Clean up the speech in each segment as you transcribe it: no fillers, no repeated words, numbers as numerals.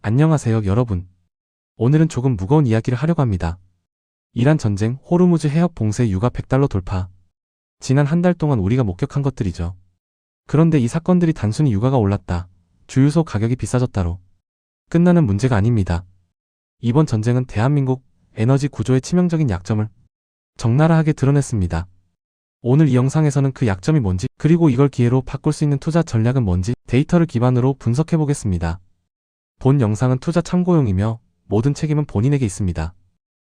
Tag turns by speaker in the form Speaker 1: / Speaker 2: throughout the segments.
Speaker 1: 안녕하세요, 여러분. 오늘은 조금 무거운 이야기를 하려고 합니다. 이란 전쟁, 호르무즈 해협 봉쇄 유가 100달러 돌파. 지난 한 달 동안 우리가 목격한 것들이죠. 그런데 이 사건들이 단순히 유가가 올랐다, 주유소 가격이 비싸졌다로 끝나는 문제가 아닙니다. 이번 전쟁은 대한민국 에너지 구조의 치명적인 약점을 적나라하게 드러냈습니다. 오늘 이 영상에서는 그 약점이 뭔지, 그리고 이걸 기회로 바꿀 수 있는 투자 전략은 뭔지 데이터를 기반으로 분석해 보겠습니다. 본 영상은 투자 참고용이며 모든 책임은 본인에게 있습니다.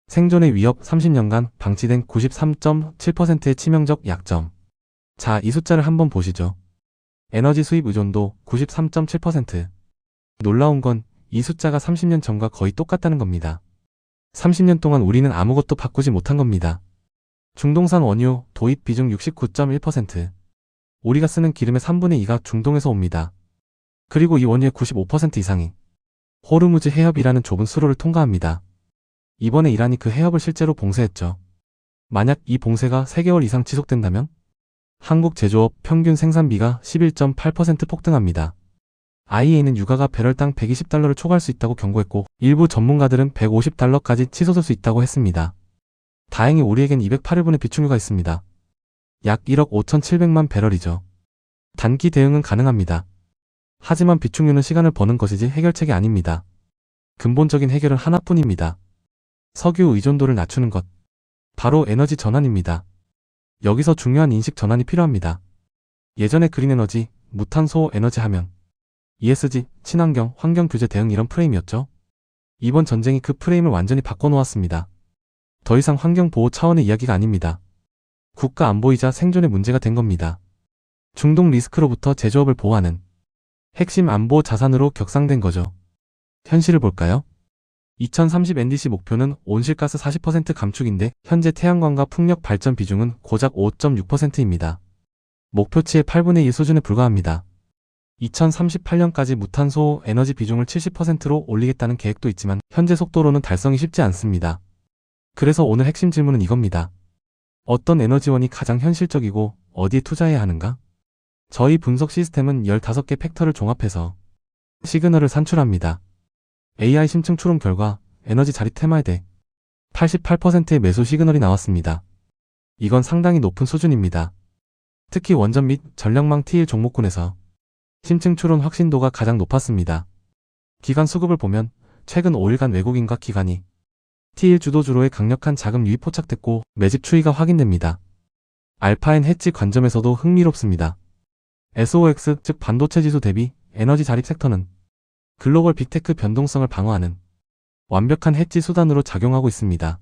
Speaker 1: 생존의 위협 30년간 방치된 93.7%의 치명적 약점. 자, 이 숫자를 한번 보시죠. 에너지 수입 의존도 93.7%. 놀라운 건 이 숫자가 30년 전과 거의 똑같다는 겁니다. 30년 동안 우리는 아무것도 바꾸지 못한 겁니다. 중동산 원유 도입 비중 69.1%. 우리가 쓰는 기름의 3분의 2가 중동에서 옵니다. 그리고 이 원유의 95% 이상이 호르무즈 해협이라는 좁은 수로를 통과합니다. 이번에 이란이 그 해협을 실제로 봉쇄했죠. 만약 이 봉쇄가 3개월 이상 지속된다면 한국 제조업 평균 생산비가 11.8% 폭등합니다. IEA는 유가가 배럴당 120달러를 초과할 수 있다고 경고했고, 일부 전문가들은 150달러까지 치솟을 수 있다고 했습니다. 다행히 우리에겐 208일분의 비축유가 있습니다. 약 1억 5,700만 배럴이죠. 단기 대응은 가능합니다. 하지만 비축유는 시간을 버는 것이지 해결책이 아닙니다. 근본적인 해결은 하나뿐입니다. 석유 의존도를 낮추는 것. 바로 에너지 전환입니다. 여기서 중요한 인식 전환이 필요합니다. 예전에 그린에너지, 무탄소 에너지 하면 ESG, 친환경, 환경 규제 대응 이런 프레임이었죠. 이번 전쟁이 그 프레임을 완전히 바꿔놓았습니다. 더 이상 환경 보호 차원의 이야기가 아닙니다. 국가 안보이자 생존의 문제가 된 겁니다. 중동 리스크로부터 제조업을 보호하는 핵심 안보 자산으로 격상된 거죠. 현실을 볼까요? 2030 NDC 목표는 온실가스 40% 감축인데 현재 태양광과 풍력 발전 비중은 고작 5.6%입니다. 목표치의 8분의 1 수준에 불과합니다. 2038년까지 무탄소 에너지 비중을 70%로 올리겠다는 계획도 있지만 현재 속도로는 달성이 쉽지 않습니다. 그래서 오늘 핵심 질문은 이겁니다. 어떤 에너지원이 가장 현실적이고 어디에 투자해야 하는가? 저희 분석 시스템은 15개 팩터를 종합해서 시그널을 산출합니다. AI 심층 추론 결과 에너지 자립 테마에 대해 88%의 매수 시그널이 나왔습니다. 이건 상당히 높은 수준입니다. 특히 원전 및 전력망 TL 종목군에서 심층 추론 확신도가 가장 높았습니다. 기관 수급을 보면 최근 5일간 외국인과 기관이 TL 주도주로의 강력한 자금 유입 포착됐고 매집 추이가 확인됩니다. 알파엔 해지 관점에서도 흥미롭습니다. SOX 즉 반도체 지수 대비 에너지 자립 섹터는 글로벌 빅테크 변동성을 방어하는 완벽한 해지 수단으로 작용하고 있습니다.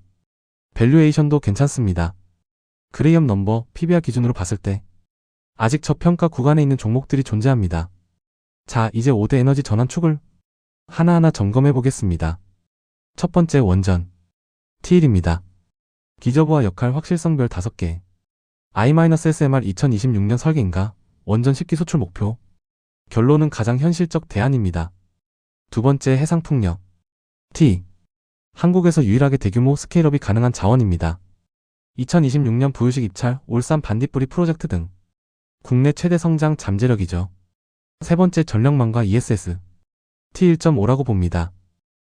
Speaker 1: 밸류에이션도 괜찮습니다. 그레이엄 넘버 PBR 기준으로 봤을 때 아직 저평가 구간에 있는 종목들이 존재합니다. 자, 이제 5대 에너지 전환 축을 하나하나 점검해 보겠습니다. 첫 번째 원전 TL입니다. 기저부하 역할 확실성별 5개. I-SMR 2026년 설계인가? 원전 10기 소출 목표. 결론은 가장 현실적 대안입니다. 두 번째 해상풍력 T. 한국에서 유일하게 대규모 스케일업이 가능한 자원입니다. 2026년 부유식 입찰, 울산 반딧불이 프로젝트 등 국내 최대 성장 잠재력이죠. 세 번째 전력망과 ESS T1.5라고 봅니다.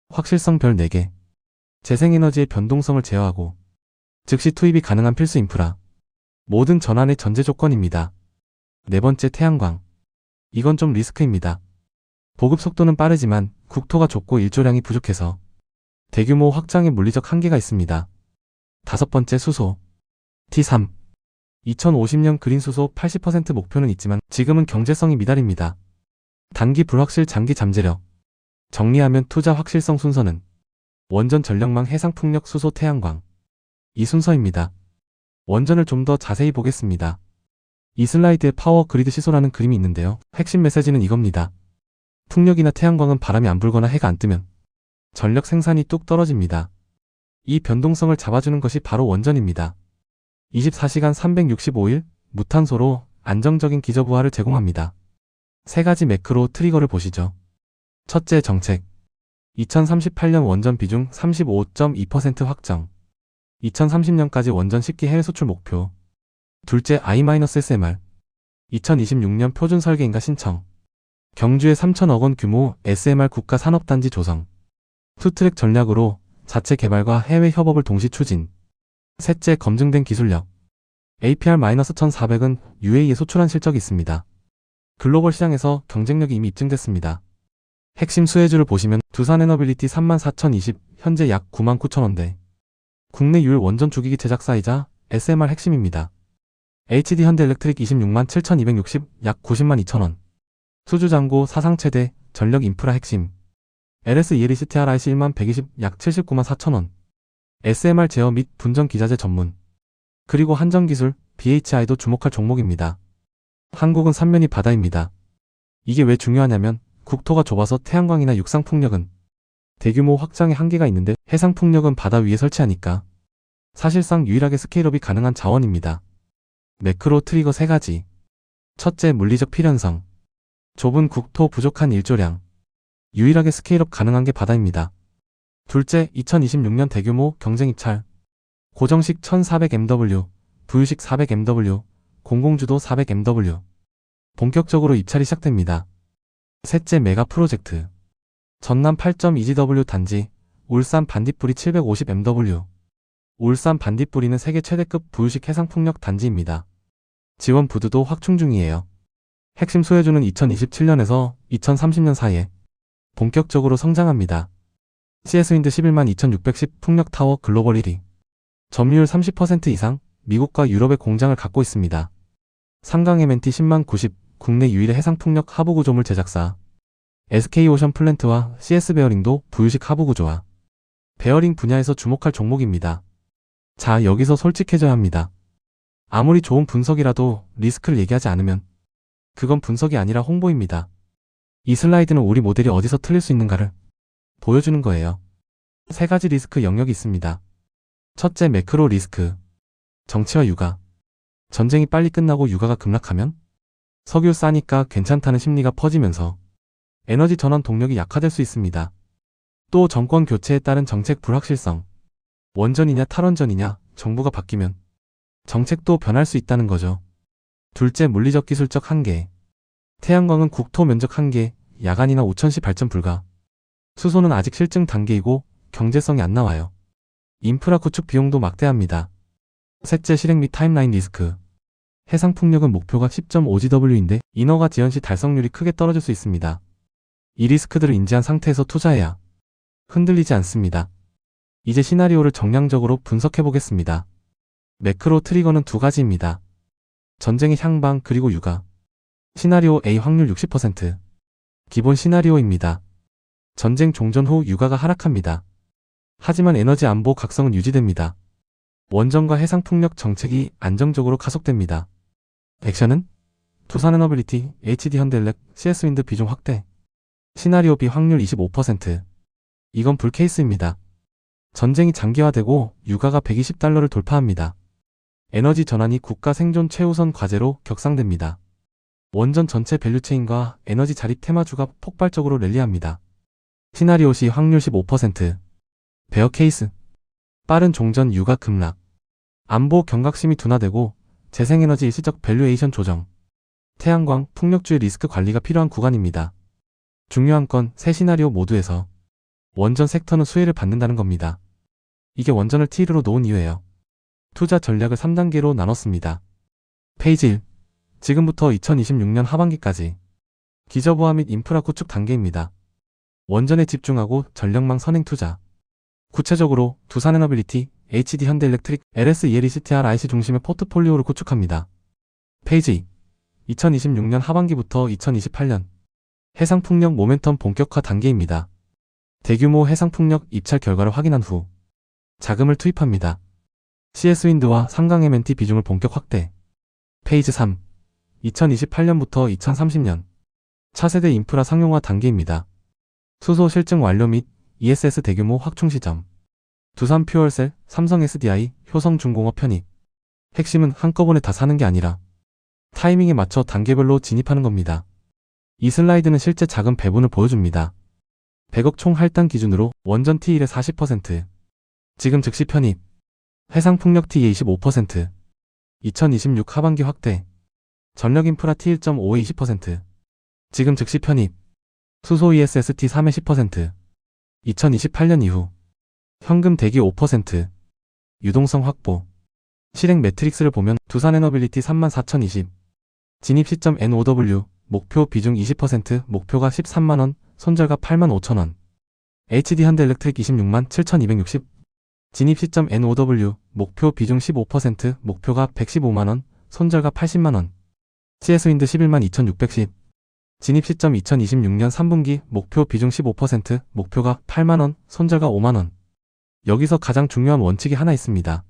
Speaker 1: 확실성 별 4개. 재생에너지의 변동성을 제어하고 즉시 투입이 가능한 필수 인프라. 모든 전환의 전제 조건입니다. 네 번째 태양광. 이건 좀 리스크입니다. 보급 속도는 빠르지만 국토가 좁고 일조량이 부족해서 대규모 확장의 물리적 한계가 있습니다. 다섯 번째 수소 T3. 2050년 그린 수소 80% 목표는 있지만 지금은 경제성이 미달입니다. 단기 불확실 장기 잠재력. 정리하면 투자 확실성 순서는 원전 전력망 해상풍력 수소 태양광. 이 순서입니다. 원전을 좀 더 자세히 보겠습니다. 이 슬라이드에 파워 그리드 시소라는 그림이 있는데요. 핵심 메시지는 이겁니다. 풍력이나 태양광은 바람이 안 불거나 해가 안 뜨면 전력 생산이 뚝 떨어집니다. 이 변동성을 잡아주는 것이 바로 원전입니다. 24시간 365일 무탄소로 안정적인 기저부하를 제공합니다. 세 가지 매크로 트리거를 보시죠. 첫째 정책. 2038년 원전 비중 35.2% 확정. 2030년까지 원전 10기 해외 수출 목표. 둘째 I-SMR. 2026년 표준 설계인가 신청. 경주에 3천억 원 규모 SMR 국가 산업단지 조성. 투트랙 전략으로 자체 개발과 해외 협업을 동시 추진. 셋째, 검증된 기술력. APR-1400은 UAE에 소출한 실적이 있습니다. 글로벌 시장에서 경쟁력이 이미 입증됐습니다. 핵심 수혜주를 보시면 두산에너빌리티 34,020, 현재 약 99,000원대. 국내 유일 원전 주기기 제작사이자 SMR 핵심입니다. HD 현대엘렉트릭 267,260, 약 902,000원. 수주잔고 사상 최대, 전력 인프라 핵심. LS ELECTR IC 1120, 약 794,000원. SMR 제어 및 분전 기자재 전문. 그리고 한전기술, BHI도 주목할 종목입니다. 한국은 삼면이 바다입니다. 이게 왜 중요하냐면 국토가 좁아서 태양광이나 육상풍력은 대규모 확장의 한계가 있는데 해상풍력은 바다 위에 설치하니까 사실상 유일하게 스케일업이 가능한 자원입니다. 매크로 트리거 3가지. 첫째, 물리적 필연성. 좁은 국토 부족한 일조량. 유일하게 스케일업 가능한 게 바다입니다. 둘째, 2026년 대규모 경쟁 입찰. 고정식 1400MW, 부유식 400MW, 공공주도 400MW. 본격적으로 입찰이 시작됩니다. 셋째, 메가 프로젝트. 전남 8.2GW 단지, 울산 반딧불이 750MW. 울산 반딧불이는 세계 최대급 부유식 해상풍력 단지입니다. 지원 부두도 확충 중이에요. 핵심 소유주는 2027년에서 2030년 사이에 본격적으로 성장합니다. CS윈드 112,610 풍력타워 글로벌 1위. 점유율 30% 이상, 미국과 유럽의 공장을 갖고 있습니다. 삼강MNT 10만 90, 국내 유일의 해상풍력 하부구조물 제작사. SK오션 플랜트와 CS베어링도 부유식 하부구조화. 베어링 분야에서 주목할 종목입니다. 자, 여기서 솔직해져야 합니다. 아무리 좋은 분석이라도 리스크를 얘기하지 않으면 그건 분석이 아니라 홍보입니다. 이 슬라이드는 우리 모델이 어디서 틀릴 수 있는가를 보여주는 거예요. 3가지 리스크 영역이 있습니다. 첫째, 매크로 리스크. 정치와 육아. 전쟁이 빨리 끝나고 유가가 급락하면 석유 싸니까 괜찮다는 심리가 퍼지면서 에너지 전환 동력이 약화될 수 있습니다. 또 정권 교체에 따른 정책 불확실성. 원전이냐 탈원전이냐 정부가 바뀌면 정책도 변할 수 있다는 거죠. 둘째, 물리적 기술적 한계. 태양광은 국토 면적 한계, 야간이나 오천시 발전 불가. 수소는 아직 실증 단계이고 경제성이 안 나와요. 인프라 구축 비용도 막대합니다. 셋째, 실행 및 타임라인 리스크. 해상풍력은 목표가 10.5GW인데 인허가 지연 시 달성률이 크게 떨어질 수 있습니다. 이 리스크들을 인지한 상태에서 투자해야 흔들리지 않습니다. 이제 시나리오를 정량적으로 분석해 보겠습니다. 매크로 트리거는 2가지입니다. 전쟁의 향방 그리고 유가. 시나리오 A 확률 60%. 기본 시나리오입니다. 전쟁 종전 후 유가가 하락합니다. 하지만 에너지 안보 각성은 유지됩니다. 원전과 해상풍력 정책이 안정적으로 가속됩니다. 액션은 두산에너빌리티, HD 현대엘렉, CS윈드 비중 확대. 시나리오 B 확률 25%. 이건 불케이스입니다. 전쟁이 장기화되고 유가가 $120를 돌파합니다. 에너지 전환이 국가 생존 최우선 과제로 격상됩니다. 원전 전체 밸류체인과 에너지 자립 테마주가 폭발적으로 랠리합니다. 시나리오 C 확률 15%. 베어 케이스. 빠른 종전 유가 급락. 안보 경각심이 둔화되고 재생에너지 일시적 밸류에이션 조정. 태양광, 풍력주의 리스크 관리가 필요한 구간입니다. 중요한 건 세 시나리오 모두에서 원전 섹터는 수혜를 받는다는 겁니다. 이게 원전을 T로 놓은 이유예요. 투자 전략을 3단계로 나눴습니다. 페이지 1. 지금부터 2026년 하반기까지 기저부하 및 인프라 구축 단계입니다. 원전에 집중하고 전력망 선행 투자. 구체적으로 두산에너빌리티, HD 현대엘렉트릭, LS ELECTR IC 중심의 포트폴리오를 구축합니다. 페이지 2. 2026년 하반기부터 2028년 해상풍력 모멘텀 본격화 단계입니다. 대규모 해상풍력 입찰 결과를 확인한 후 자금을 투입합니다. CS윈드와 삼강MNT 비중을 본격 확대. 페이지 3. 2028년부터 2030년 차세대 인프라 상용화 단계입니다. 수소 실증 완료 및 ESS 대규모 확충 시점. 두산 퓨얼셀, 삼성 SDI, 효성중공업 편입. 핵심은 한꺼번에 다 사는 게 아니라 타이밍에 맞춰 단계별로 진입하는 겁니다. 이 슬라이드는 실제 자금 배분을 보여줍니다. 100억 총 할당 기준으로 원전 T1의 40%, 지금 즉시 편입, 해상풍력 T의 25%, 2026 하반기 확대, 전력인프라 T1.5의 20%, 지금 즉시 편입. 수소 ESST 3회 10%. 2028년 이후. 현금 대기 5%. 유동성 확보. 실행 매트릭스를 보면 두산 에너빌리티 34,020. 진입 시점 NOW. 목표 비중 20%. 목표가 13만원. 손절가 85,000원. HD 현대일렉트릭 26만 7,260. 진입 시점 NOW. 목표 비중 15%. 목표가 115만원. 손절가 80만원. CS윈드 11만 2,610. 진입 시점 2026년 3분기. 목표 비중 15%. 목표가 8만원. 손절가 5만원. 여기서 가장 중요한 원칙이 하나 있습니다.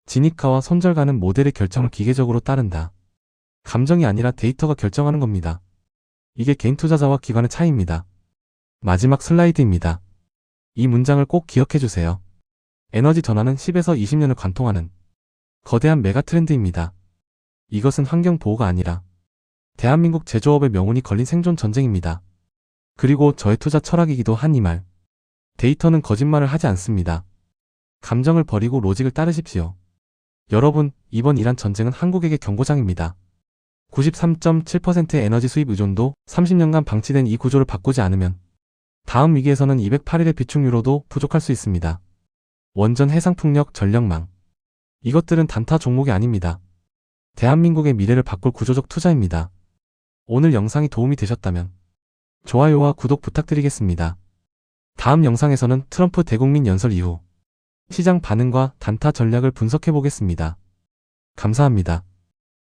Speaker 1: 진입가와 손절가는 모델의 결정을 기계적으로 따른다. 감정이 아니라 데이터가 결정하는 겁니다. 이게 개인 투자자와 기관의 차이입니다. 마지막 슬라이드입니다. 이 문장을 꼭 기억해 주세요. 에너지 전환은 10에서 20년을 관통하는 거대한 메가 트렌드입니다. 이것은 환경 보호가 아니라 대한민국 제조업의 명운이 걸린 생존 전쟁입니다. 그리고 저의 투자 철학이기도 한 이 말. 데이터는 거짓말을 하지 않습니다. 감정을 버리고 로직을 따르십시오. 여러분, 이번 이란 전쟁은 한국에게 경고장입니다. 93.7%의 에너지 수입 의존도 30년간 방치된 이 구조를 바꾸지 않으면 다음 위기에서는 208일의 비축유로도 부족할 수 있습니다. 원전, 해상풍력, 전력망. 이것들은 단타 종목이 아닙니다. 대한민국의 미래를 바꿀 구조적 투자입니다. 오늘 영상이 도움이 되셨다면 좋아요와 구독 부탁드리겠습니다. 다음 영상에서는 트럼프 대국민 연설 이후 시장 반응과 단타 전략을 분석해 보겠습니다. 감사합니다.